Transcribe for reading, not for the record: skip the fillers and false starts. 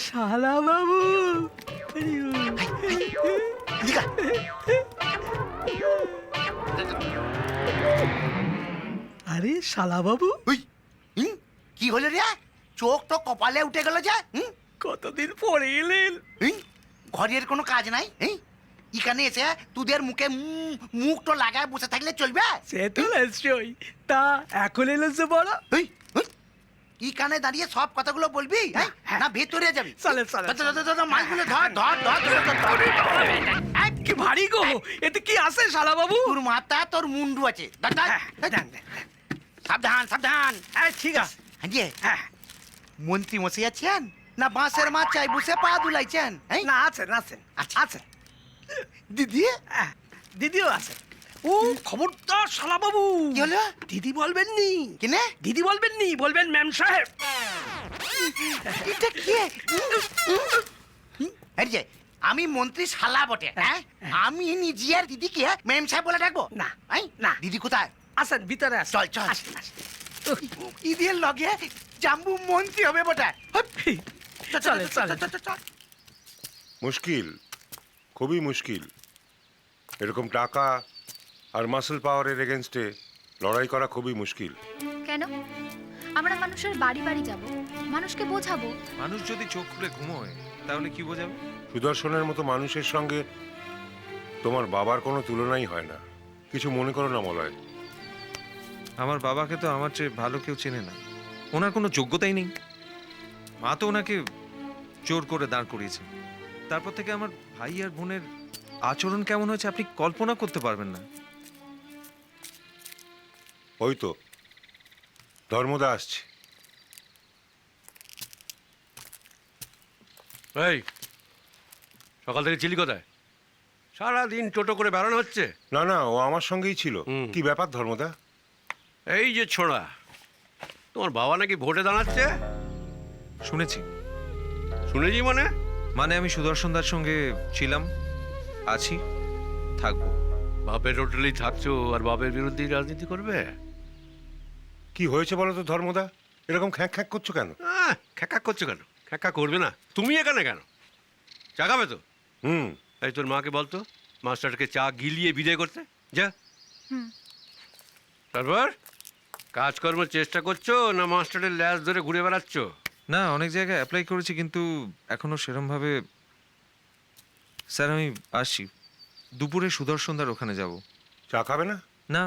শালা বাবু, আরে শালা বাবু, কি হলো রে? চোখ তো কপালে উঠে গেল যে। কতদিন পরে এলেন। ঘরের কোনো কাজ নাই? এখানে এসে তোদের মুখে মুখ তো লাগায় বসে থাকলে চলবে? সে তো নিশ্চয়ই। তা এখন এলেন যে বড়, এখানে দাঁড়িয়ে সব কথাগুলো বলবি না ভেতরে যাবি? চলে চলে। মাছগুলো ধর ধর ধর ধর। কি ভারী গো, এতে কি আছে শালা বাবু? তোর মাথা তোর মুন্ডু আছে। সাবধান সাবধান। ঠিক আছে। হ্যাঁ, মন্ত্রী মশাই আছেন না বাঁশের মাছ চাই বসে পা দুলাইছেন? না আছেন আছেন আছেন। দিদি দিদিও আছে। ও খবরদার শালা বাবু, কি হলো? দিদি বলবেন নি। কেনে? দিদি বলবেন নি, বলবেন ম্যাম সাহেব। এটা কে? এই যে আমি মন্ত্রী শালা বটে, আমি নিজের দিদিকে ম্যাম সাহেব বলে ডাকবো? না না। দিদি কোথায়? আসেন ভিতরে আসেন। চল চল। ঈদের লগে জাম্বু মন্ত্রী হবে বটে। চলে চলে। মুশকিল, খুবই মুশকিল। এরকম টাকা আর মাসল পাওয়ারের এগেনস্টে লড়াই করা খুবই মুশকিল। কেন? আমরা মানুষের বাড়ি বাড়ি যাব, মানুষকে বোঝাবো। মানুষ যদি চোখ খুলে ঘুমোয় তাহলে কি বোঝাবে? সুদর্শনের মতো মানুষের সঙ্গে তোমার বাবার কোনো তুলনাই হয় না। কিছু মনে করো না মলয়। আমার বাবাকে তো আমার চেয়ে ভালো কেউ চেনে না। ওনার কোনো যোগ্যতাই নেই। মা তো ওনাকে জোর করে দাঁড় করিয়েছে। তারপর থেকে আমার ভাই আর বোনের আচরণ কেমন হয়েছে আপনি কল্পনা করতে পারবেন না। ওই তো ধর্মদা আসছে। এই সকাল থেকে চিলি কোথায়? সারাদিন টোটো করে বেড়ানো হচ্ছে। না না, ও আমার সঙ্গেই ছিল। কি ব্যাপার ধর্মদা? এই যে ছোড়া, তোমার বাবা নাকি ভোটে দাঁড়াচ্ছে শুনেছি। শুনেছি মানে? মানে আমি সুদর্শন দার সঙ্গে ছিলাম, আছি, থাকবো। বাপের হোটেলেই থাকছো আর বাপের বিরুদ্ধে রাজনীতি করবে? কি হয়েছে বলো তো ধর্মদা? এরকম খ্যাঁক খ্যাঁক করছো কেন? খ্যাকা করছো কেন? খ্যাকা করবে না। তুমি এখানে কেন? চা খাবে তো? এই তোর মাকে বলতো মাস্টারকে চা গিলিয়ে বিদায় করতে। যা। তারপর কাজকর্মের চেষ্টা করছো না মাস্টারের ল্যাজ ধরে ঘুরে বেড়াচ্ছ? না, অনেক জায়গায় অ্যাপ্লাই করেছি কিন্তু এখনো সেরমভাবে। স্যার আমি আসছি, দুপুরে সুদর্শনদার ওখানে যাব। চা খাবে না? না,